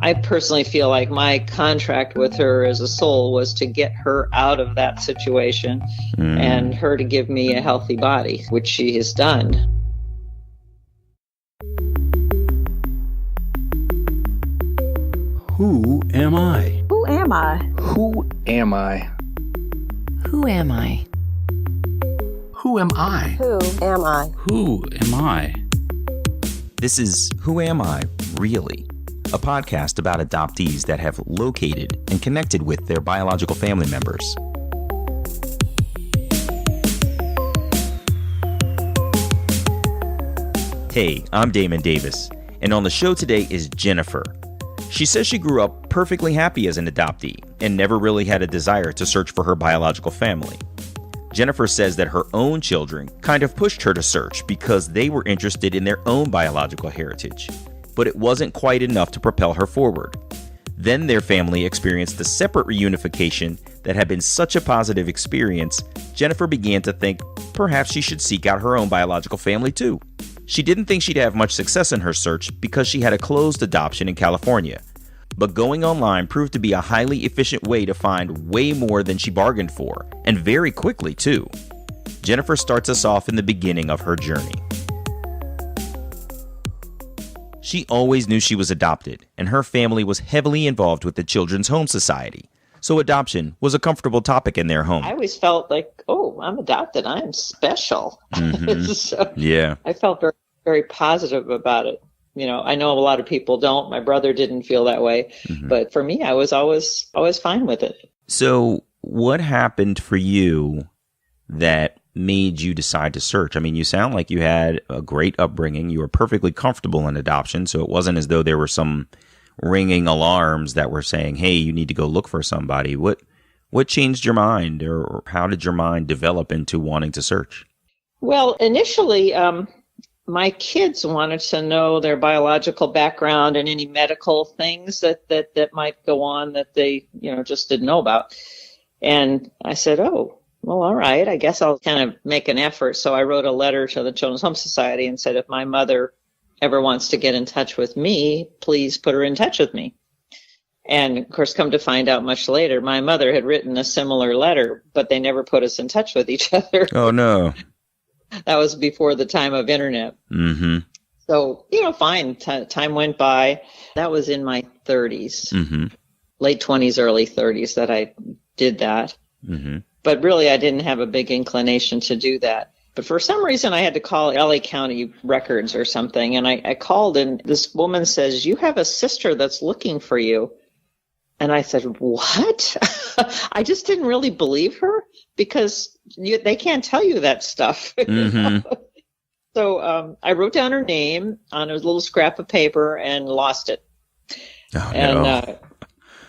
I personally feel like my contract with her as a soul was to get her out of that situation and her to give me a healthy body, which she has done. Who am I? Who am I? Who am I? Who am I? Who am I? Who am I? Who am I? This is Who Am I, Really? A podcast about adoptees that have located and connected with their biological family members. Hey, I'm Damon Davis, and on the show today is Jennifer. She says she grew up perfectly happy as an adoptee and never really had a desire to search for her biological family. Jennifer says that her own children kind of pushed her to search because they were interested in their own biological heritage, but it wasn't quite enough to propel her forward. Then their family experienced a separate reunification that had been such a positive experience, Jennifer began to think perhaps she should seek out her own biological family too. She didn't think she'd have much success in her search because she had a closed adoption in California. But going online proved to be a highly efficient way to find way more than she bargained for, and very quickly too. Jennifer starts us off in the beginning of her journey. She always knew she was adopted, and her family was heavily involved with the Children's Home Society, so adoption was a comfortable topic in their home. I always felt like, oh, I'm adopted. I'm special. So Yeah. I felt very, very positive about it. You know, I know a lot of people don't. My brother didn't feel that way. But for me, I was always fine with it. So what happened for you that made you decide to search? I mean, you sound like you had a great upbringing. You were perfectly comfortable in adoption, so it wasn't as though there were some ringing alarms that were saying, hey, you need to go look for somebody. What changed your mind, or how did your mind develop into wanting to search? Well, initially, my kids wanted to know their biological background and any medical things that might go on that they, just didn't know about. And I said, oh, well, all right, I guess I'll kind of make an effort. So I wrote a letter to the Children's Home Society and said, if my mother ever wants to get in touch with me, please put her in touch with me. And of course, come to find out much later, my mother had written a similar letter, but they never put us in touch with each other. Oh, no. That was before the time of internet. So, fine. Time went by. That was in my 30s, late 20s, early 30s that I did that. But really, I didn't have a big inclination to do that. But for some reason, I had to call LA County Records or something. And I called, and this woman says, you have a sister that's looking for you. And I said, what? I just didn't really believe her because they can't tell you that stuff. So I wrote down her name on a little scrap of paper and lost it. Oh, and no.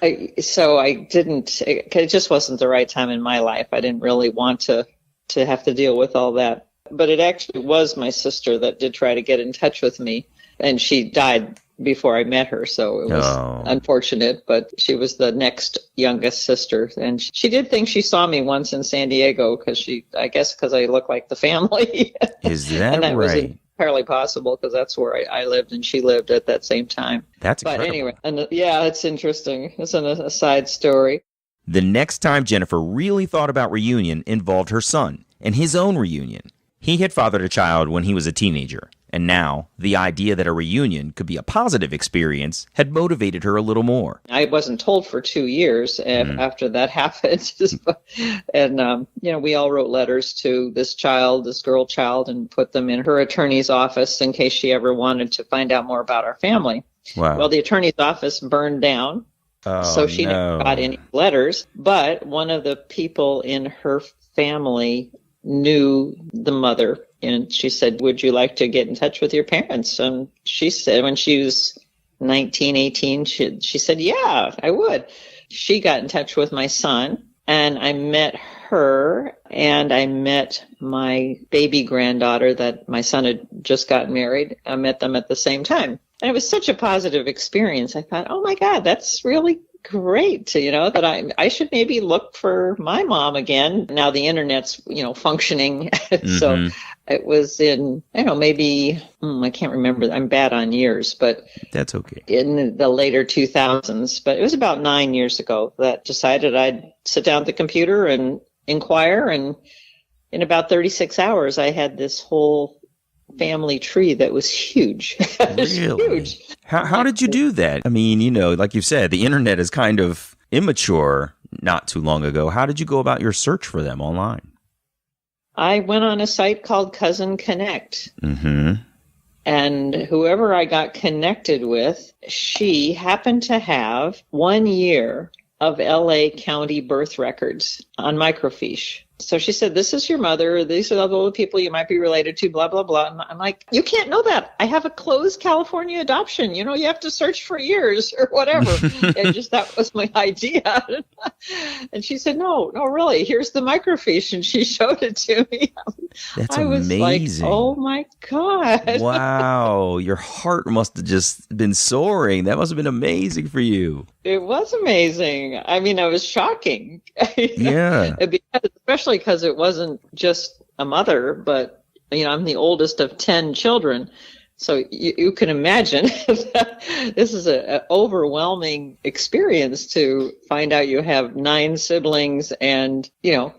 I didn't, it just wasn't the right time in my life. I didn't really want to have to deal with all that. But it actually was my sister that did try to get in touch with me. And she died before I met her, so it was unfortunate, but she was the next youngest sister. And she did think she saw me once in San Diego because I look like the family. Is that and that right? was entirely possible because that's where I lived and she lived at that same time. That's incredible. But anyway, it's interesting. It's a side story. The next time Jennifer really thought about reunion involved her son and his own reunion. He had fathered a child when he was a teenager, and now the idea that a reunion could be a positive experience had motivated her a little more. I wasn't told for 2 years after that happened. And, we all wrote letters to this girl child, and put them in her attorney's office in case she ever wanted to find out more about our family. Wow. Well, the attorney's office burned down, so she never got any letters. But one of the people in her family knew the mother, and she said, would you like to get in touch with your parents? And she said, when she was 19, 18, she said, yeah, I would. She got in touch with my son, and I met her, and I met my baby granddaughter that my son had just got married. I met them at the same time. And it was such a positive experience. I thought, oh my God, that's really great to, that I should maybe look for my mom again. Now the internet's, functioning. So it was in, maybe, I can't remember. I'm bad on years, but that's okay. In the later 2000s, but it was about 9 years ago that decided I'd sit down at the computer and inquire. And in about 36 hours, I had this whole family tree that was huge. Really? Huge. How did you do that? I mean, like you said, the internet is kind of immature not too long ago. How did you go about your search for them online? I went on a site called Cousin Connect. Mm-hmm. And whoever I got connected with, she happened to have 1 year of LA County birth records on microfiche. So she said, this is your mother. These are all the people you might be related to, blah, blah, blah. And I'm like, you can't know that. I have a closed California adoption. You have to search for years or whatever. And that was my idea. And she said, no, really. Here's the microfiche. And she showed it to me. That's I was amazing. like, oh my God. Wow. Your heart must have just been soaring. That must have been amazing for you. It was amazing. I mean, it was shocking. Yeah. Especially because it wasn't just a mother, but, I'm the oldest of 10 children. So you can imagine that this is an overwhelming experience to find out you have 9 siblings and,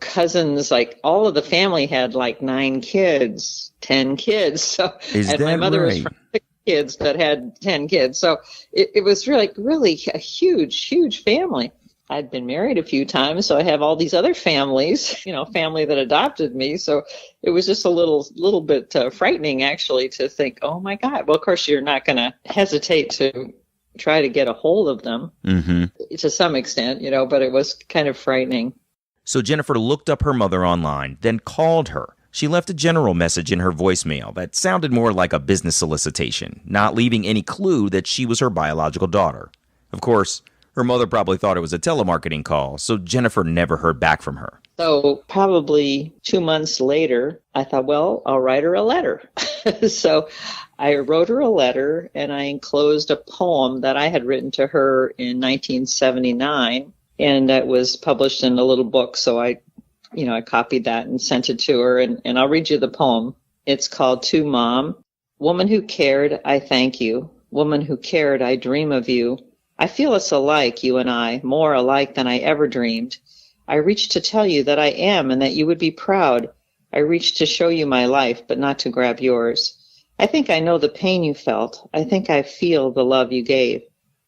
cousins. Like all of the family had like 9 kids, 10 kids. So, and my mother was from 6 kids that had 10 kids. So it was really a huge, huge family. I'd been married a few times, so I have all these other families, family that adopted me. So it was just a little bit frightening, actually, to think, oh, my God. Well, of course, you're not going to hesitate to try to get a hold of them to some extent, but it was kind of frightening. So Jennifer looked up her mother online, then called her. She left a general message in her voicemail that sounded more like a business solicitation, not leaving any clue that she was her biological daughter. Of course, her mother probably thought it was a telemarketing call, so Jennifer never heard back from her. So probably 2 months later, I thought, well, I'll write her a letter. So I wrote her a letter, and I enclosed a poem that I had written to her in 1979, and that was published in a little book. So I copied that and sent it to her, and I'll read you the poem. It's called To Mom. Woman who cared, I thank you. Woman who cared, I dream of you. I feel us alike, you and I, more alike than I ever dreamed. I reached to tell you that I am and that you would be proud. I reached to show you my life, but not to grab yours. I think I know the pain you felt. I think I feel the love you gave.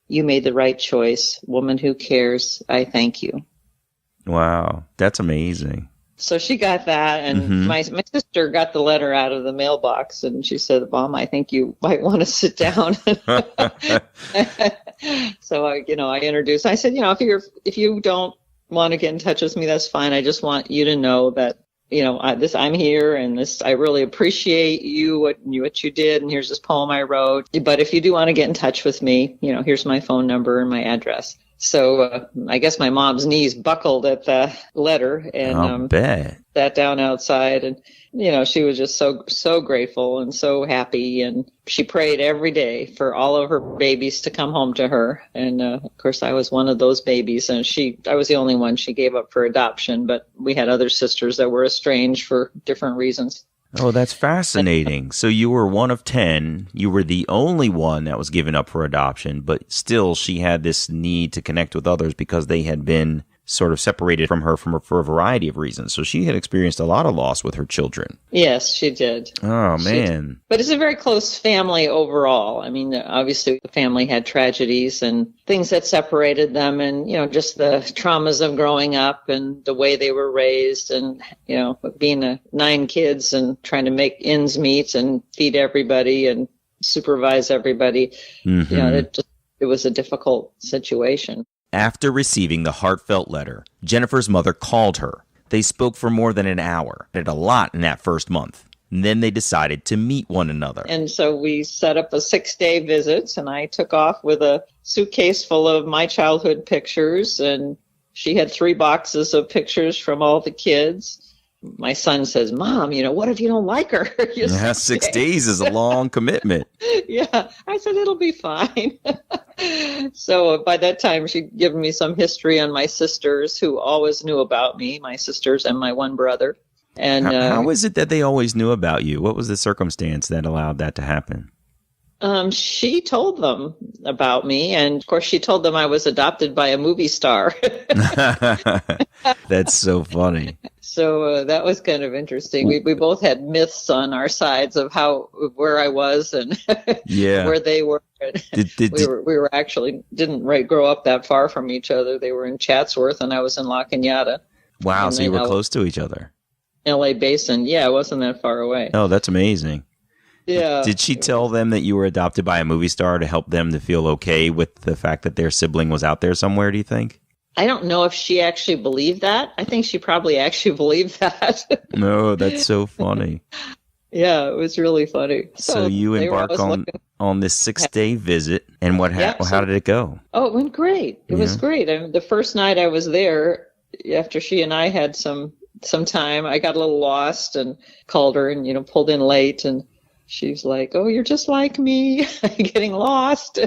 You made the right choice. Woman who cares, I thank you. Wow, that's amazing. So she got that, and my sister got the letter out of the mailbox, and she said, Mom, I think you might want to sit down. So I introduced. I said, if you don't want to get in touch with me, that's fine. I just want you to know that, I'm here, and I really appreciate you, what you did, and here's this poem I wrote. But if you do want to get in touch with me, here's my phone number and my address. So I guess my mom's knees buckled at the letter, and sat down outside, and she was just so grateful and so happy, and she prayed every day for all of her babies to come home to her. And of course, I was one of those babies, and I was the only one she gave up for adoption, but we had other sisters that were estranged for different reasons. Oh, that's fascinating. So you were one of 10. You were the only one that was given up for adoption, but still she had this need to connect with others because they had been sort of separated from her for a variety of reasons. So she had experienced a lot of loss with her children. Yes, she did. Oh, man. But it's a very close family overall. I mean, obviously the family had tragedies and things that separated them, and, just the traumas of growing up and the way they were raised, and, being 9 kids and trying to make ends meet and feed everybody and supervise everybody. It was a difficult situation. After receiving the heartfelt letter, Jennifer's mother called her. They spoke for more than an hour, did a lot in that first month. And then they decided to meet one another. And so we set up a 6-day visit, and I took off with a suitcase full of my childhood pictures, and she had 3 boxes of pictures from all the kids. My son says, Mom, what if you don't like her? 6 days is a long commitment. Yeah. I said, it'll be fine. So by that time, she'd given me some history on my sisters, who always knew about me, my sisters and my one brother. And how is it that they always knew about you? What was the circumstance that allowed that to happen? She told them about me, and of course she told them I was adopted by a movie star. That's so funny. So that was kind of interesting. We both had myths on our sides of where I was and where they were. We were actually didn't grow up that far from each other. They were in Chatsworth and I was in La Cañada. Wow, so you were close to each other. LA Basin. Yeah, it wasn't that far away. Oh, that's amazing. Yeah. Did she tell them that you were adopted by a movie star to help them to feel okay with the fact that their sibling was out there somewhere, do you think? I don't know if she actually believed that. I think she probably actually believed that. No, that's so funny. Yeah, it was really funny. So you embark on this 6-day visit, and how did it go? Oh, it went great. It was great. I mean, the first night I was there, after she and I had some time, I got a little lost and called her and, pulled in late, and she's like, "Oh, you're just like me, getting lost."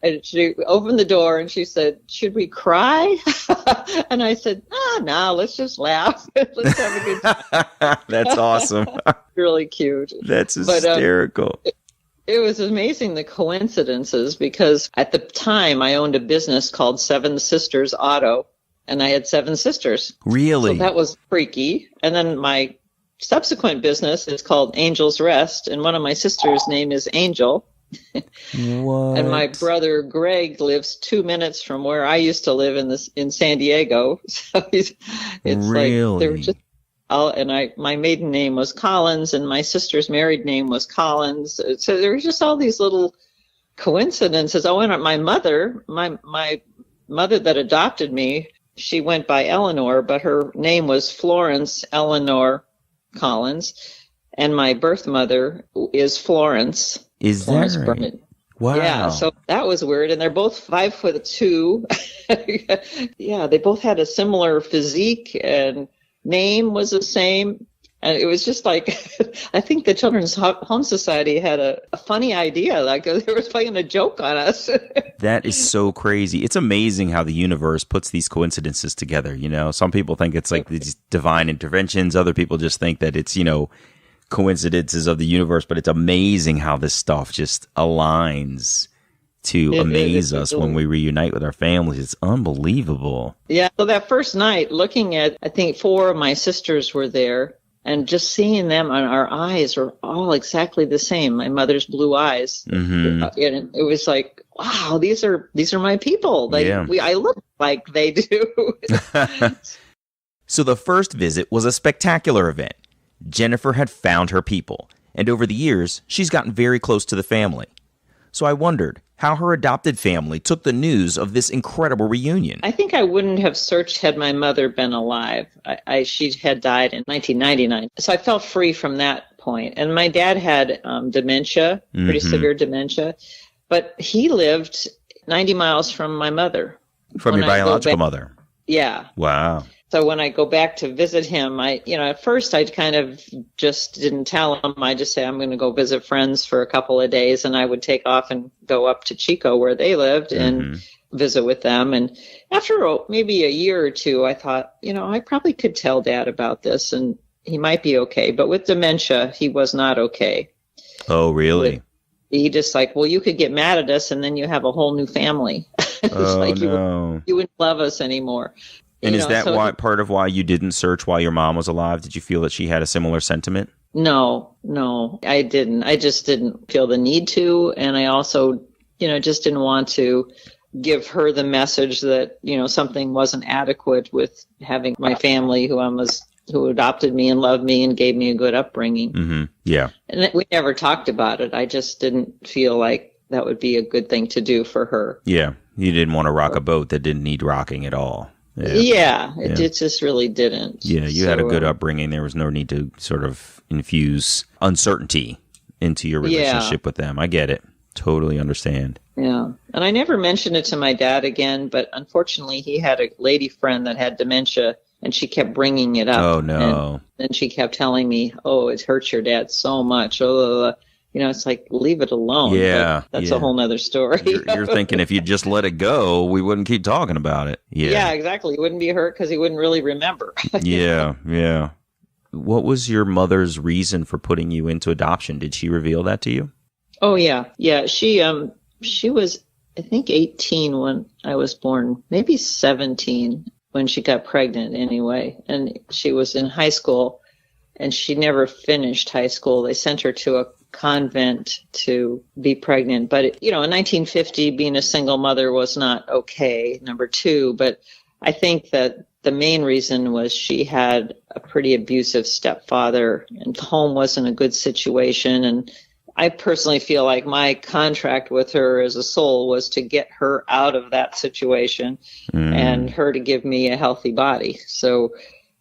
And she opened the door and she said, "Should we cry?" And I said, "No, let's just laugh. Let's have a good time." That's awesome. Really cute. That's hysterical. It was amazing, the coincidences, because at the time I owned a business called Seven Sisters Auto, and I had 7 sisters. Really? So that was freaky. And then my subsequent business is called Angel's Rest, and one of my sisters' name is Angel. What? And my brother Greg lives 2 minutes from where I used to live in San Diego. So it's really? Like they were just my maiden name was Collins, and my sister's married name was Collins. So there were just all these little coincidences. Oh, and my mother that adopted me, she went by Eleanor, but her name was Florence Eleanor Collins, and my birth mother is Florence. Is that right? Burnett. Wow. Yeah, so that was weird. And they're both 5'2". Yeah, they both had a similar physique, and name was the same. And it was just like, I think the Children's Home Society had a funny idea, like they were playing a joke on us. That is so crazy. It's amazing how the universe puts these coincidences together. Some people think it's like these divine interventions. Other people just think that it's, coincidences of the universe, but it's amazing how this stuff just aligns to amaze us when we reunite with our families. It's unbelievable. Yeah. So that first night, looking at, I think 4 of my sisters were there, and just seeing them, and our eyes were all exactly the same. My mother's blue eyes. Mm-hmm. And it was like, wow, these are my people. I look like they do. So the first visit was a spectacular event. Jennifer had found her people, and over the years, she's gotten very close to the family. So I wondered how her adopted family took the news of this incredible reunion. I think I wouldn't have searched had my mother been alive. She had died in 1999, so I felt free from that point. And my dad had dementia, pretty severe dementia, but he lived 90 miles from my mother. From your biological mother? Yeah. Wow. So when I go back to visit him, at first I kind of just didn't tell him. I just say I'm going to go visit friends for a couple of days, and I would take off and go up to Chico where they lived and visit with them. And after maybe a year or two, I thought, I probably could tell Dad about this, and he might be okay. But with dementia, he was not okay. Oh, really? He just like, well, you could get mad at us, and then you have a whole new family. You wouldn't love us anymore. And is that part of why you didn't search while your mom was alive? Did you feel that she had a similar sentiment? No, I didn't. I just didn't feel the need to. And I also, just didn't want to give her the message that, something wasn't adequate with having my family who adopted me and loved me and gave me a good upbringing. Mm-hmm. Yeah. And we never talked about it. I just didn't feel like that would be a good thing to do for her. Yeah. You didn't want to rock a boat that didn't need rocking at all. It just really didn't. Yeah, you had a good upbringing. There was no need to sort of infuse uncertainty into your relationship with them. I get it. Totally understand. Yeah. And I never mentioned it to my dad again, but unfortunately he had a lady friend that had dementia, and she kept bringing it up. Oh, no. And then she kept telling me, oh, it hurts your dad so much. Oh, it's like, leave it alone. Yeah. But that's a whole nother story. You're thinking if you just let it go, we wouldn't keep talking about it. Yeah, exactly. He wouldn't be hurt because he wouldn't really remember. Yeah. What was your mother's reason for putting you into adoption? Did she reveal that to you? Oh, yeah. Yeah. She was, I think, 18 when I was born, maybe 17 when she got pregnant anyway. And she was in high school and she never finished high school. They sent her to a convent to be pregnant. But, in 1950, being a single mother was not okay, number two. But I think that the main reason was she had a pretty abusive stepfather and the home wasn't a good situation. And I personally feel like my contract with her as a soul was to get her out of that situation and her to give me a healthy body. So,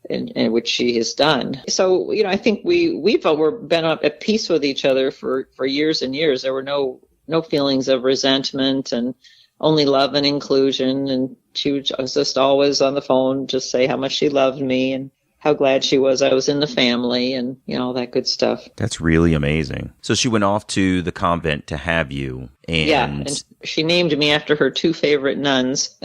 and which she has done. So, I think we've been at peace with each other for years and years. There were no feelings of resentment and only love and inclusion. And she was just always on the phone, just say how much she loved me and how glad she was I was in the family and, all that good stuff. That's really amazing. So she went off to the convent to have you. And she named me after her two favorite nuns.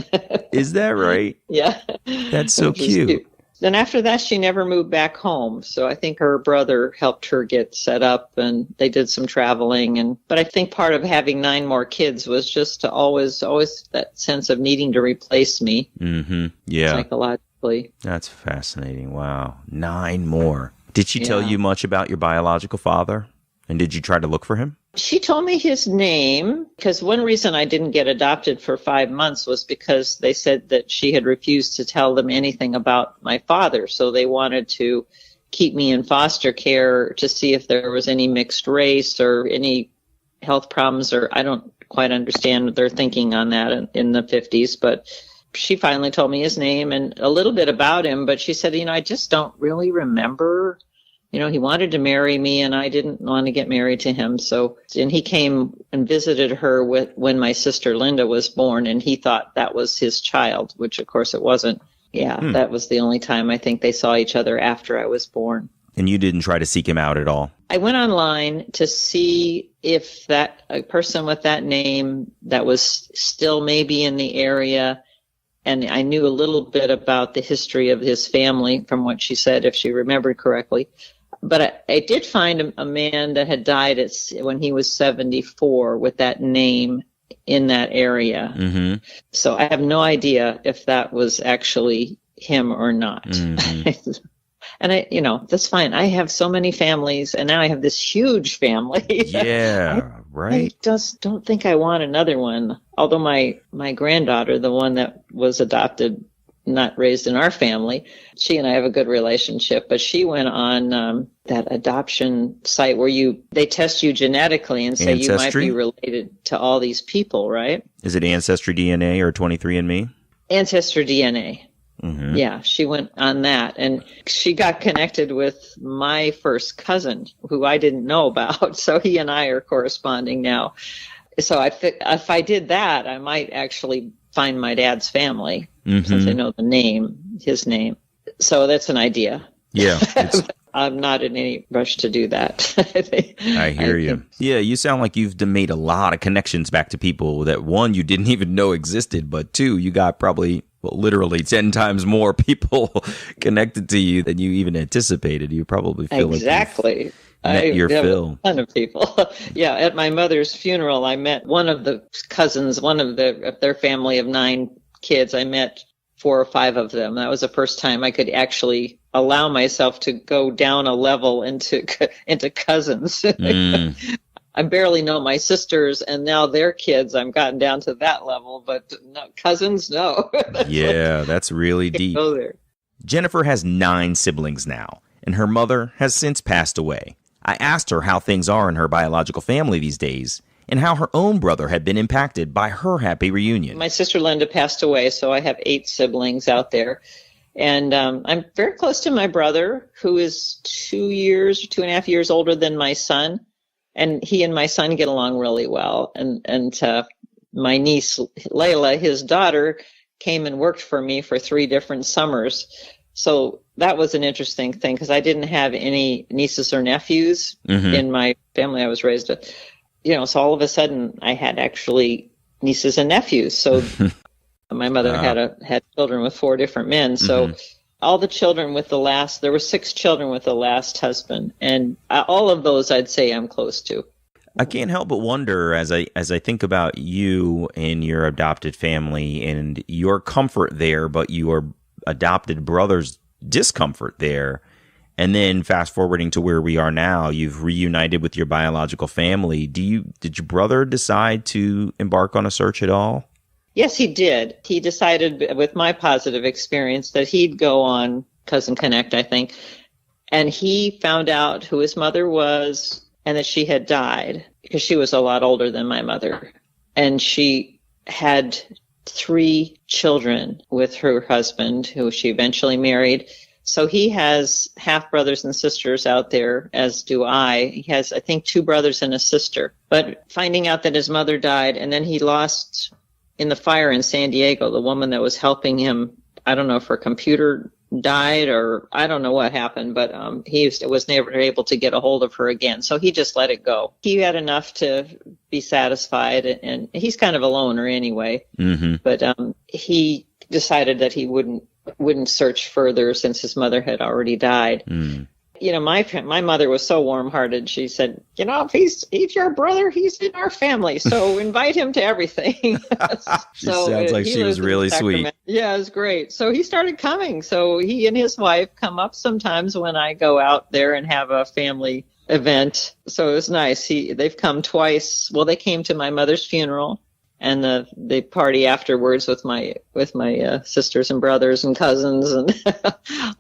Is that right? Yeah. That's so cute. Then after that, she never moved back home. So I think her brother helped her get set up and they did some traveling. But I think part of having 9 more kids was just to always that sense of needing to replace me. Mm-hmm. Yeah. Psychologically. That's fascinating. Wow. 9 more. Did she tell you much about your biological father? And did you try to look for him? She told me his name because one reason I didn't get adopted for 5 months was because they said that she had refused to tell them anything about my father. So they wanted to keep me in foster care to see if there was any mixed race or any health problems, or I don't quite understand their thinking on that in the 50s. But she finally told me his name and a little bit about him. But she said, I just don't really remember. He wanted to marry me and I didn't want to get married to him. And he came and visited her when my sister Linda was born and he thought that was his child, which of course it wasn't. Yeah, That was the only time I think they saw each other after I was born. And you didn't try to seek him out at all? I went online to see if a person with that name that was still maybe in the area, and I knew a little bit about the history of his family from what she said, if she remembered correctly. But I did find a man that had died when he was 74 with that name in that area. Mm-hmm. So I have no idea if that was actually him or not. Mm-hmm. And that's fine. I have so many families and now I have this huge family. Yeah, right. I just don't think I want another one. Although my granddaughter, the one that was adopted, not raised in our family, she and I have a good relationship, but she went on that adoption site where they test you genetically and say you might be related to all these people, right? Is it Ancestry DNA or 23andMe? Ancestry DNA. Mm-hmm. Yeah, she went on that and she got connected with my first cousin who I didn't know about. So he and I are corresponding now. So if I did that, I might actually find my dad's family. Mm-hmm. Since I know his name. So that's an idea. Yeah. I'm not in any rush to do that. I hear you. Yeah, you sound like you've made a lot of connections back to people that, one, you didn't even know existed, but two, you got probably, literally 10 times more people connected to you than you even anticipated. You probably feel exactly. Met your fill. A ton of people. Yeah, at my mother's funeral, I met one of the cousins, of their family of 9 kids. I met 4 or 5 of them. That was the first time I could actually allow myself to go down a level into cousins. I barely know my sisters and now their kids. I've gotten down to that level, but no, cousins, no. That's really deep. Go there. Jennifer has 9 siblings now, and her mother has since passed away. I asked her how things are in her biological family these days, and how her own brother had been impacted by her happy reunion. My sister Linda passed away, so I have 8 siblings out there. And I'm very close to my brother, who is 2.5 years older than my son. And he and my son get along really well. And my niece, Layla, his daughter, came and worked for me for 3 different summers. So that was an interesting thing because I didn't have any nieces or nephews in my family I was raised with. So all of a sudden I had actually nieces and nephews. So my mother had children with 4 different men. So all the children there were 6 children with the last husband. And all of those I'd say I'm close to. I can't help but wonder as I think about you and your adopted family and your comfort there, but your adopted brother's discomfort there. And then fast forwarding to where we are now, you've reunited with your biological family. Did your brother decide to embark on a search at all? Yes, he did. He decided with my positive experience that he'd go on Cousin Connect, I think. And he found out who his mother was and that she had died because she was a lot older than my mother. And she had 3 children with her husband, who she eventually married. So he has half brothers and sisters out there, as do I. He has, I think, 2 brothers and a sister. But finding out that his mother died, and then he lost in the fire in San Diego, the woman that was helping him, I don't know if her computer died or I don't know what happened, but he was never able to get a hold of her again. So he just let it go. He had enough to be satisfied, and he's kind of a loner anyway. But he decided that he wouldn't search further since his mother had already died. My mother was so warm-hearted. She said, if he's your brother, he's in our family, so invite him to everything. Sounds like she was really sweet. Yeah, it was great. So he started coming. So he and his wife come up sometimes when I go out there and have a family event. So it was nice. They've come twice. Well, they came to my mother's funeral and the party afterwards with my sisters and brothers and cousins and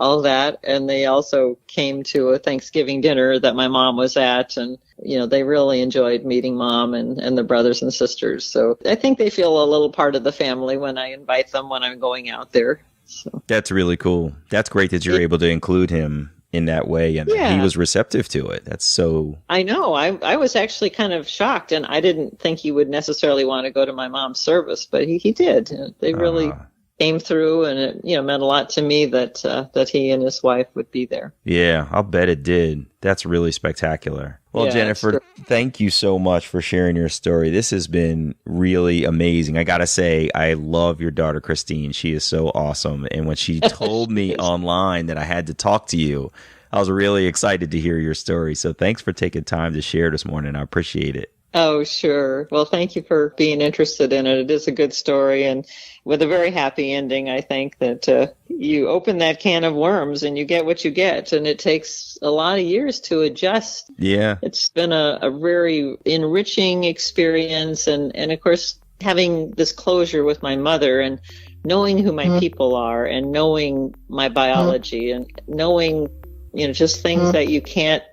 all that. And they also came to a Thanksgiving dinner that my mom was at, and they really enjoyed meeting Mom and the brothers and sisters. So I think they feel a little part of the family when I invite them when I'm going out there. So that's really cool. That's great that you're able to include him in that way, and he was receptive to it. That's so... I know. I was actually kind of shocked, and I didn't think he would necessarily want to go to my mom's service, but he did. They really came through, and it meant a lot to me that he and his wife would be there. Yeah, I'll bet it did. That's really spectacular. Well, yeah, Jennifer, thank you so much for sharing your story. This has been really amazing. I got to say, I love your daughter, Christine. She is so awesome. And when she told me online that I had to talk to you, I was really excited to hear your story. So thanks for taking time to share this morning. I appreciate it. Oh, sure. Well, thank you for being interested in it. It is a good story, and with a very happy ending. I think that you open that can of worms and you get what you get, and it takes a lot of years to adjust. Yeah. It's been a very enriching experience, and of course, having this closure with my mother and knowing who my people are and knowing my biology and knowing, just things that you can't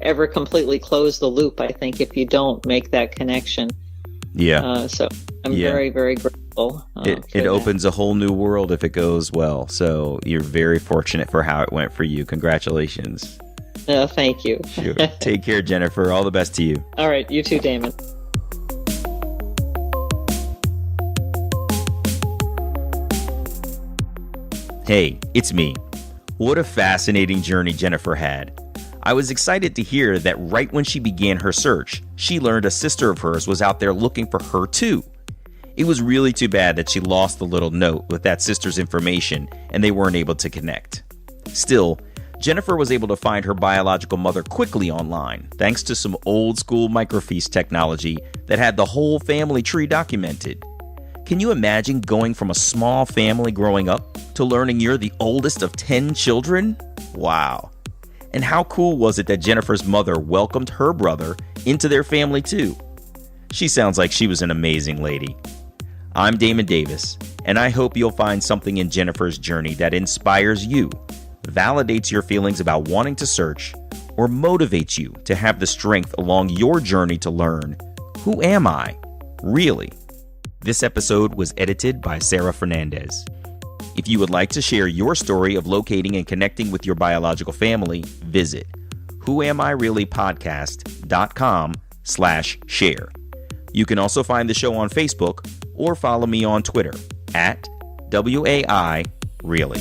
ever completely close the loop, I think, if you don't make that connection. Yeah. So I'm very, very grateful. It opens a whole new world if it goes well. So you're very fortunate for how it went for you. Congratulations. Thank you. Sure. Take care, Jennifer. All the best to you. All right. You too, Damon. Hey, it's me. What a fascinating journey Jennifer had. I was excited to hear that right when she began her search, she learned a sister of hers was out there looking for her too. It was really too bad that she lost the little note with that sister's information and they weren't able to connect. Still, Jennifer was able to find her biological mother quickly online, thanks to some old school microfiche technology that had the whole family tree documented. Can you imagine going from a small family growing up to learning you're the oldest of 10 children? Wow. And how cool was it that Jennifer's mother welcomed her brother into their family too? She sounds like she was an amazing lady. I'm Damon Davis, and I hope you'll find something in Jennifer's journey that inspires you, validates your feelings about wanting to search, or motivates you to have the strength along your journey to learn, who am I, really? This episode was edited by Sarah Fernandez. If you would like to share your story of locating and connecting with your biological family, visit whoamireallypodcast.com/share. You can also find the show on Facebook or follow me on Twitter @WAI Really.